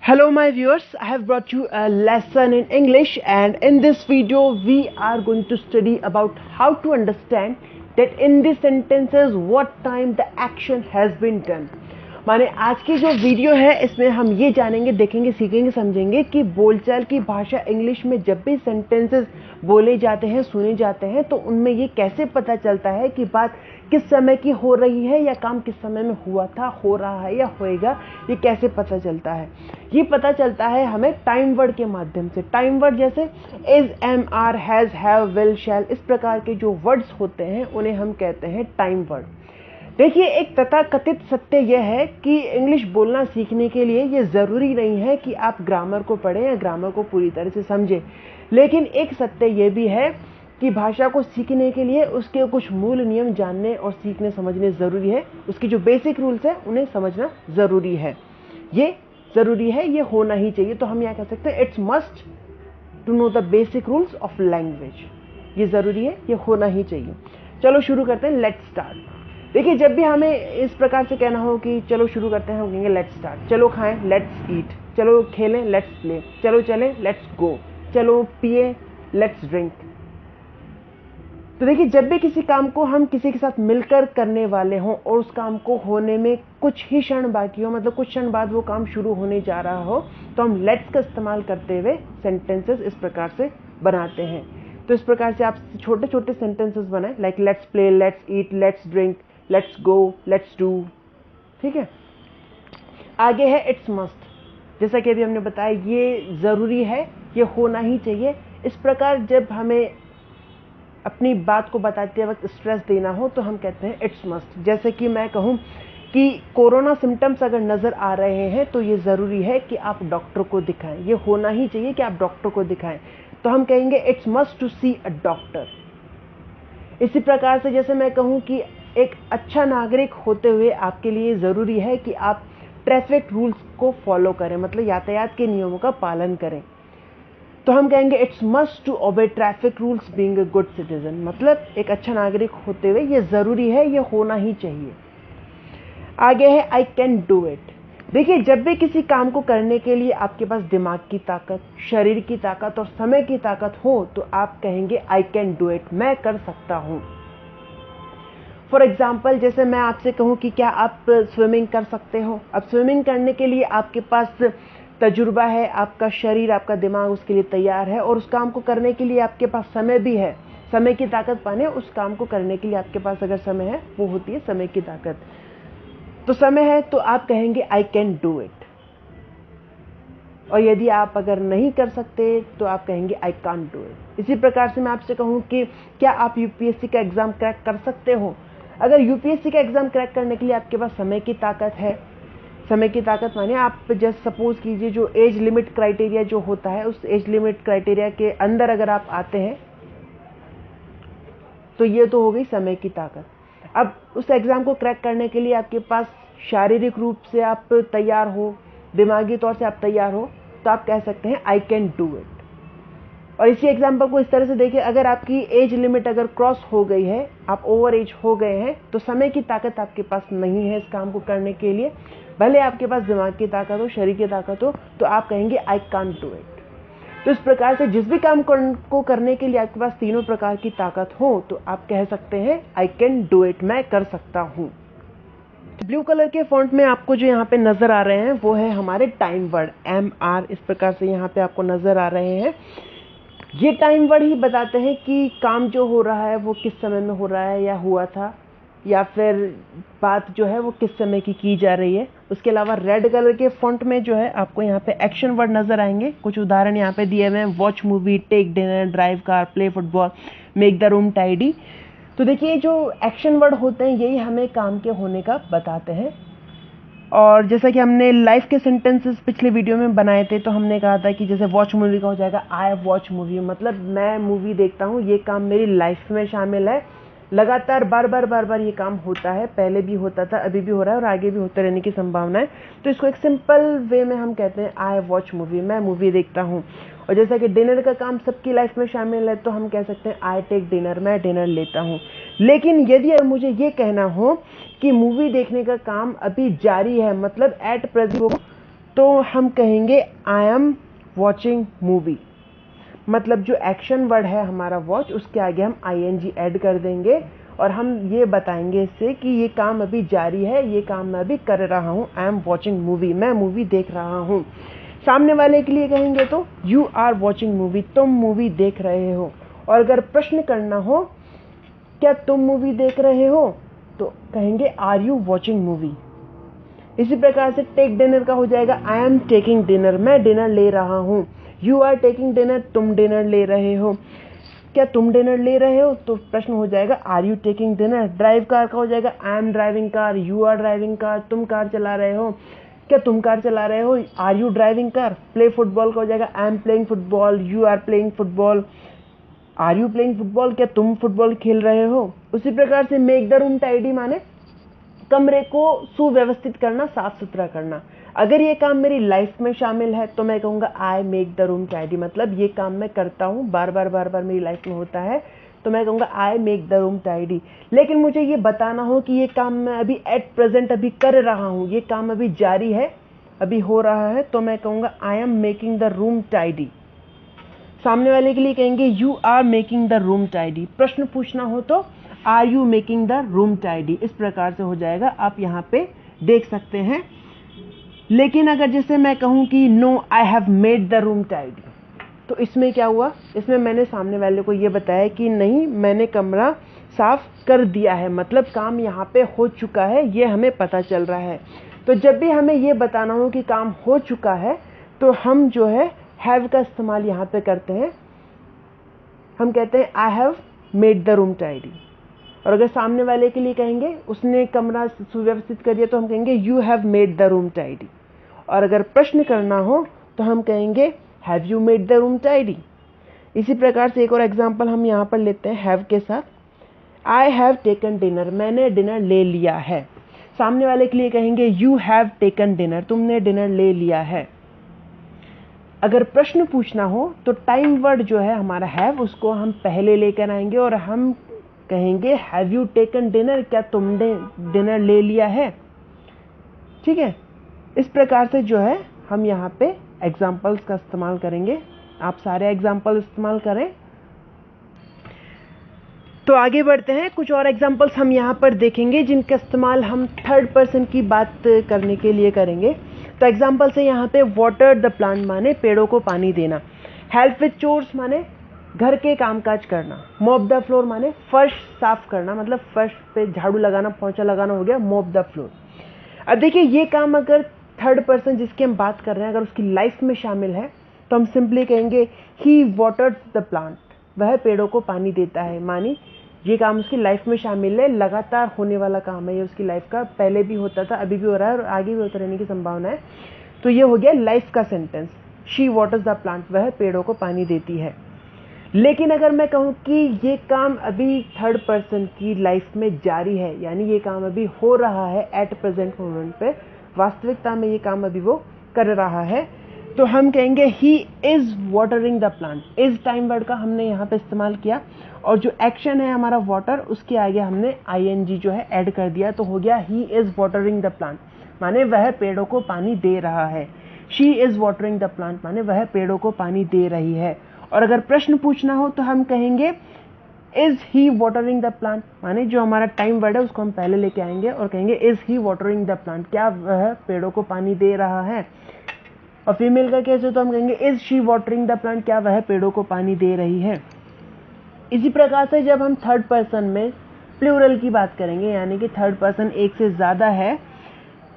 Hello my viewers, I have brought you a lesson in English, and in this video we are going to study about how to understand that in these sentences what time the action has been done. माने आज की जो video है इसमें हम ये जानेंगे, देखेंगे, सीखेंगे, समझेंगे कि बोलचाल की भाषा इंग्लिश में जब भी सेंटेंसेस बोले जाते हैं, सुने जाते हैं, तो उनमें ये कैसे पता चलता है कि बात किस समय की हो रही है या काम किस समय में हुआ था, हो रहा है या होएगा, ये कैसे पता चलता है? ये पता चलता है हमें टाइम वर्ड के माध्यम से। टाइम वर्ड जैसे is, am, are, has, have, will, shall, इस प्रकार के जो वर्ड्स होते हैं उन्हें हम कहते हैं टाइम वर्ड। देखिए, एक तथाकथित सत्य यह है कि इंग्लिश बोलना सीखने के लिए ये ज़रूरी नहीं है कि आप ग्रामर को पढ़ें या ग्रामर को पूरी तरह से समझें, लेकिन एक सत्य यह भी है कि भाषा को सीखने के लिए उसके कुछ मूल नियम जानने और सीखने समझने ज़रूरी है। उसकी जो बेसिक रूल्स हैं उन्हें समझना ज़रूरी है। ये ज़रूरी है, ये होना ही चाहिए। तो हम यहाँ कह सकते हैं it's must to know the basic rules of language. ये ज़रूरी है, ये होना ही चाहिए। चलो शुरू करते हैं, लेट्स स्टार्ट। देखिए, जब भी हमें इस प्रकार से कहना हो कि चलो शुरू करते हैं, हम कहेंगे लेट्स स्टार्ट। चलो खाएं, लेट्स ईट। चलो खेलें, लेट्स प्ले। चलो चलें, लेट्स गो। चलो पिए, लेट्स ड्रिंक। तो देखिए, जब भी किसी काम को हम किसी के साथ मिलकर करने वाले हों और उस काम को होने में कुछ ही क्षण बाकी हो, मतलब कुछ क्षण बाद वो काम शुरू होने जा रहा हो, तो हम लेट्स का इस्तेमाल करते हुए सेंटेंसेस इस प्रकार से बनाते हैं। तो इस प्रकार से आप छोटे छोटे सेंटेंसेस बनाएं, like let's play, let's eat, let's drink, let's go, let's do. ठीक है, आगे है इट्स मस्ट। जैसा कि अभी हमने बताया, ये ज़रूरी है, ये होना ही चाहिए। इस प्रकार जब हमें अपनी बात को बताते वक्त स्ट्रेस देना हो तो हम कहते हैं इट्स मस्ट। जैसे कि मैं कहूँ कि कोरोना सिम्टम्स अगर नज़र आ रहे हैं तो ये ज़रूरी है कि आप डॉक्टर को दिखाएं, ये होना ही चाहिए कि आप डॉक्टर को दिखाएं, तो हम कहेंगे it's must to see a doctor. इसी प्रकार से जैसे मैं कहूँ कि एक अच्छा नागरिक होते हुए आपके लिए ज़रूरी है कि आप ट्रैफिक रूल्स को फॉलो करें, मतलब यातायात के नियमों का पालन करें, तो हम कहेंगे it's must to obey traffic rules being a good citizen. मतलब एक अच्छा नागरिक होते हुए ये ज़रूरी है, ये होना ही चाहिए। आगे है आई कैन डू इट। देखिए, जब भी किसी काम को करने के लिए आपके पास दिमाग की ताकत, शरीर की ताकत और समय की ताकत हो तो आप कहेंगे आई कैन डू इट, मैं कर सकता हूँ। फॉर एग्जाम्पल, जैसे मैं आपसे कहूँ कि क्या आप स्विमिंग कर सकते हो। अब स्विमिंग करने के लिए आपके पास तजुर्बा है, आपका शरीर, आपका दिमाग उसके लिए तैयार है, और उस काम को करने के लिए आपके पास समय भी है। समय की ताकत पाने उस काम को करने के लिए आपके पास अगर समय है, वो होती है समय की ताकत। तो समय है तो आप कहेंगे आई कैन डू इट। और यदि आप अगर नहीं कर सकते तो आप कहेंगे आई कांट डू इट। इसी प्रकार से मैं आपसे कहूँ कि क्या आप यूपीएससी का एग्ज़ाम क्रैक कर सकते हो। अगर यूपीएससी का एग्ज़ाम क्रैक करने के लिए आपके पास समय की ताकत है, समय की ताकत माने आप जस्ट सपोज कीजिए जो एज लिमिट क्राइटेरिया जो होता है, उस एज लिमिट क्राइटेरिया के अंदर अगर आप आते हैं तो ये तो हो गई समय की ताकत। अब उस एग्ज़ाम को क्रैक करने के लिए आपके पास शारीरिक रूप से आप तैयार हो, दिमागी तौर से आप तैयार हो, तो आप कह सकते हैं आई कैन डू इट। और इसी एग्जाम्पल को इस तरह से देखिए, अगर आपकी एज लिमिट अगर क्रॉस हो गई है, आप ओवर एज हो गए हैं, तो समय की ताकत आपके पास नहीं है इस काम को करने के लिए। भले आपके पास दिमाग की ताकत हो, शरीर की ताकत हो, तो आप कहेंगे आई कांट डू इट। तो इस प्रकार से जिस भी काम को करने के लिए आपके पास तीनों प्रकार की ताकत हो तो आप कह सकते हैं आई कैन डू इट, मैं कर सकता हूँ। ब्लू कलर के फॉन्ट में आपको जो यहाँ पे नज़र आ रहे हैं वो है हमारे टाइम वर्ड, एम, आर, इस प्रकार से यहाँ पे आपको नज़र आ रहे हैं। ये टाइम वर्ड ही बताते हैं कि काम जो हो रहा है वो किस समय में हो रहा है या हुआ था, या फिर बात जो है वो किस समय की जा रही है। उसके अलावा रेड कलर के फॉन्ट में जो है आपको यहाँ पे एक्शन वर्ड नज़र आएंगे। कुछ उदाहरण यहाँ पे दिए हुए हैं, watch movie, take dinner, drive car, play football, make the room tidy. तो देखिए, जो एक्शन वर्ड होते हैं यही हमें काम के होने का बताते हैं। और जैसा कि हमने लाइफ के सेंटेंसेस पिछले वीडियो में बनाए थे, तो हमने कहा था कि जैसे वॉच मूवी का हो जाएगा आई वॉच मूवी, मतलब मैं मूवी देखता हूँ, ये काम मेरी लाइफ में शामिल है, लगातार बार बार ये काम होता है, पहले भी होता था, अभी भी हो रहा है और आगे भी होते रहने की संभावना है। तो इसको एक सिंपल वे में हम कहते हैं आई वॉच मूवी, मैं मूवी देखता हूँ। और जैसा कि डिनर का काम सबकी लाइफ में शामिल है, तो हम कह सकते हैं आई टेक डिनर, मैं डिनर लेता हूँ। लेकिन यदि मुझे ये कहना हो कि मूवी देखने का काम अभी जारी है, मतलब एट प्रेजेंट, तो हम कहेंगे आई एम वॉचिंग मूवी। मतलब जो एक्शन वर्ड है हमारा वॉच, उसके आगे हम ing ऐड कर देंगे और हम ये बताएंगे इससे कि ये काम अभी जारी है, ये काम मैं अभी कर रहा हूँ। आई एम वॉचिंग मूवी, मैं मूवी देख रहा हूँ। सामने वाले के लिए कहेंगे तो यू आर वॉचिंग मूवी, तुम मूवी देख रहे हो। और अगर प्रश्न करना हो क्या तुम मूवी देख रहे हो, तो कहेंगे आर यू वॉचिंग मूवी। इसी प्रकार से टेक डिनर का हो जाएगा आई एम टेकिंग डिनर, मैं डिनर ले रहा हूँ। यू आर टेकिंग डिनर, तुम डिनर ले रहे हो। क्या तुम डिनर ले रहे हो, तो प्रश्न हो जाएगा are you taking dinner. Drive car का हो जाएगा I am driving car, you are driving car, तुम कार चला रहे हो। क्या तुम कार चला रहे हो, are you driving car. Play football का हो जाएगा I am playing football, you are playing football, are you playing football, क्या तुम फुटबॉल खेल रहे हो। उसी प्रकार से मेक द रूम टाइडी माने कमरे को सुव्यवस्थित करना, साफ सुथरा करना। अगर ये काम मेरी लाइफ में शामिल है तो मैं कहूँगा I make the room tidy, मतलब ये काम मैं करता हूँ, बार बार मेरी लाइफ में होता है, तो मैं कहूँगा I make the room tidy. लेकिन मुझे ये बताना हो कि ये काम मैं अभी एट प्रेजेंट अभी कर रहा हूँ, ये काम अभी जारी है, अभी हो रहा है, तो मैं कहूँगा I am making the room tidy. सामने वाले के लिए कहेंगे you are making the room tidy. प्रश्न पूछना हो तो are you making the room tidy, इस प्रकार से हो जाएगा, आप यहाँ पे देख सकते हैं। लेकिन अगर जैसे मैं कहूँ कि no I have made the room tidy, तो इसमें क्या हुआ, इसमें मैंने सामने वाले को ये बताया कि नहीं मैंने कमरा साफ कर दिया है, मतलब काम यहाँ पे हो चुका है, ये हमें पता चल रहा है। तो जब भी हमें ये बताना हो कि काम हो चुका है तो हम जो है हैव का इस्तेमाल यहाँ पे करते हैं, हम कहते हैं आई have made the room tidy. और अगर सामने वाले के लिए कहेंगे उसने कमरा सुव्यवस्थित कर दिया, तो हम कहेंगे you have made the room tidy. और अगर प्रश्न करना हो तो हम कहेंगे have you made the room tidy. इसी प्रकार से एक और एग्जांपल हम यहाँ पर लेते हैं हैव के साथ। आई हैव टेकन डिनर, मैंने डिनर ले लिया है। सामने वाले के लिए कहेंगे यू हैव टेकन डिनर, तुमने डिनर ले लिया है। अगर प्रश्न पूछना हो तो टाइम वर्ड जो है हमारा हैव, उसको हम पहले लेकर आएंगे और हम कहेंगे हैव यू टेकन डिनर, क्या तुमने डिनर ले लिया है। ठीक है, इस प्रकार से जो है हम यहाँ पे एग्जाम्पल्स का इस्तेमाल करेंगे। आप सारे एग्जाम्पल इस्तेमाल करें। तो आगे बढ़ते हैं, कुछ और एग्जाम्पल्स हम यहाँ पर देखेंगे जिनका इस्तेमाल हम थर्ड पर्सन की बात करने के लिए करेंगे। तो एग्जाम्पल से यहाँ पे वाटर द प्लांट माने पेड़ों को पानी देना, हेल्प विथ चोर्स माने घर के कामकाज करना, मॉप द फ्लोर माने फर्श साफ करना, मतलब फर्श पे झाड़ू लगाना, पोंछा लगाना हो गया मॉप द फ्लोर। अब देखिए ये काम अगर थर्ड पर्सन जिसकी हम बात कर रहे हैं अगर उसकी लाइफ में शामिल है तो हम सिंपली कहेंगे ही वाटर्स द प्लांट, वह पेड़ों को पानी देता है। मानी ये काम उसकी लाइफ में शामिल है, लगातार होने वाला काम है, ये उसकी लाइफ का पहले भी होता था, अभी भी हो रहा है और आगे भी होता रहने की संभावना है। तो ये हो गया लाइफ का sentence, she waters the plant, वह पेड़ों को पानी देती है। लेकिन अगर मैं कहूँ कि ये काम अभी थर्ड पर्सन की लाइफ में जारी है, यानी ये काम अभी हो रहा है एट प्रेजेंट मोमेंट पे, वास्तविकता में ये काम अभी वो कर रहा है, तो हम कहेंगे he is watering the plant. Is time word का हमने यहाँ पे इस्तेमाल किया और जो एक्शन है हमारा वाटर, उसके आगे हमने ing जो है ऐड कर दिया, तो हो गया he is watering the plant, माने वह पेड़ों को पानी दे रहा है। She is watering the plant माने वह पेड़ों को पानी दे रही है। और अगर प्रश्न पूछना हो तो हम कहेंगे is he watering the plant, माने जो हमारा टाइम वर्ड है उसको हम पहले लेके आएंगे और कहेंगे is he watering the plant, क्या वह पेड़ों को पानी दे रहा है। और फीमेल का केस हो तो हम कहेंगे is she watering the plant, क्या वह पेड़ों को पानी दे रही है। इसी प्रकार से जब हम थर्ड पर्सन में प्लूरल की बात करेंगे, यानी कि थर्ड पर्सन एक से ज़्यादा है,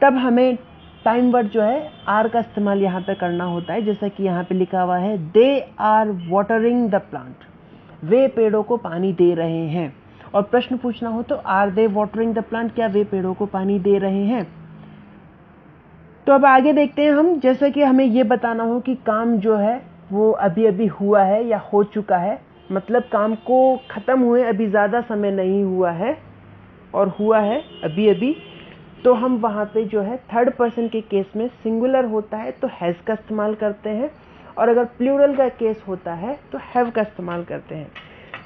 तब हमें टाइम वर्ड जो है आर का इस्तेमाल यहाँ पे करना होता है। जैसा कि यहाँ पे लिखा हुआ है they are watering the plant, वे पेड़ों को पानी दे रहे हैं। और प्रश्न पूछना हो तो are they watering the plant, क्या वे पेड़ों को पानी दे रहे हैं। तो अब आगे देखते हैं हम, जैसा कि हमें ये बताना हो कि काम जो है वो अभी अभी हुआ है या हो चुका है, मतलब काम को ख़त्म हुए अभी ज़्यादा समय नहीं हुआ है और हुआ है अभी अभी, तो हम वहाँ पे जो है थर्ड पर्सन के केस में सिंगुलर होता है तो हैज़ का इस्तेमाल करते हैं, और अगर प्लूरल का केस होता है तो हैव का इस्तेमाल करते हैं।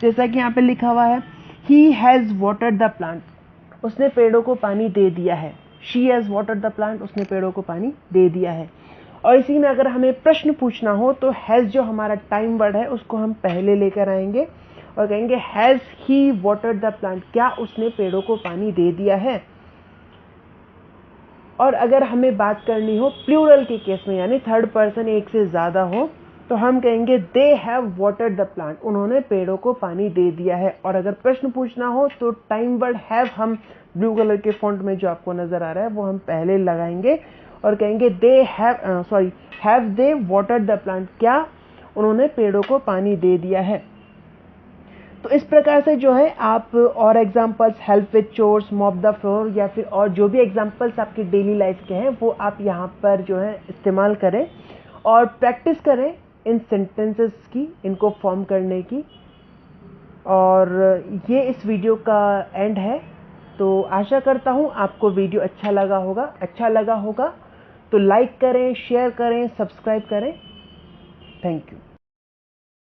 जैसा कि यहाँ पे लिखा हुआ है he has watered the plant, उसने पेड़ों को पानी दे दिया है। She has watered the plant, उसने पेड़ों को पानी दे दिया है। और इसी में अगर हमें प्रश्न पूछना हो तो हैज़ जो हमारा टाइम वर्ड है उसको हम पहले लेकर आएंगे और कहेंगे has he watered the plant, क्या उसने पेड़ों को पानी दे दिया है। और अगर हमें बात करनी हो प्लूरल के केस में, यानी थर्ड पर्सन एक से ज़्यादा हो, तो हम कहेंगे they have watered the plant, उन्होंने पेड़ों को पानी दे दिया है। और अगर प्रश्न पूछना हो तो टाइम वर्ड हैव हम ब्लू कलर के फॉन्ट में जो आपको नज़र आ रहा है वो हम पहले लगाएंगे और कहेंगे have they watered the plant, क्या उन्होंने पेड़ों को पानी दे दिया है। तो इस प्रकार से जो है आप और examples help with chores, mop the floor या फिर और जो भी एग्जांपल्स आपकी डेली लाइफ के हैं वो आप यहाँ पर जो है इस्तेमाल करें और प्रैक्टिस करें इन सेंटेंसेस की, इनको फॉर्म करने की। और ये इस वीडियो का एंड है। तो आशा करता हूँ आपको वीडियो अच्छा लगा होगा तो लाइक करें, शेयर करें, सब्सक्राइब करें। Thank you.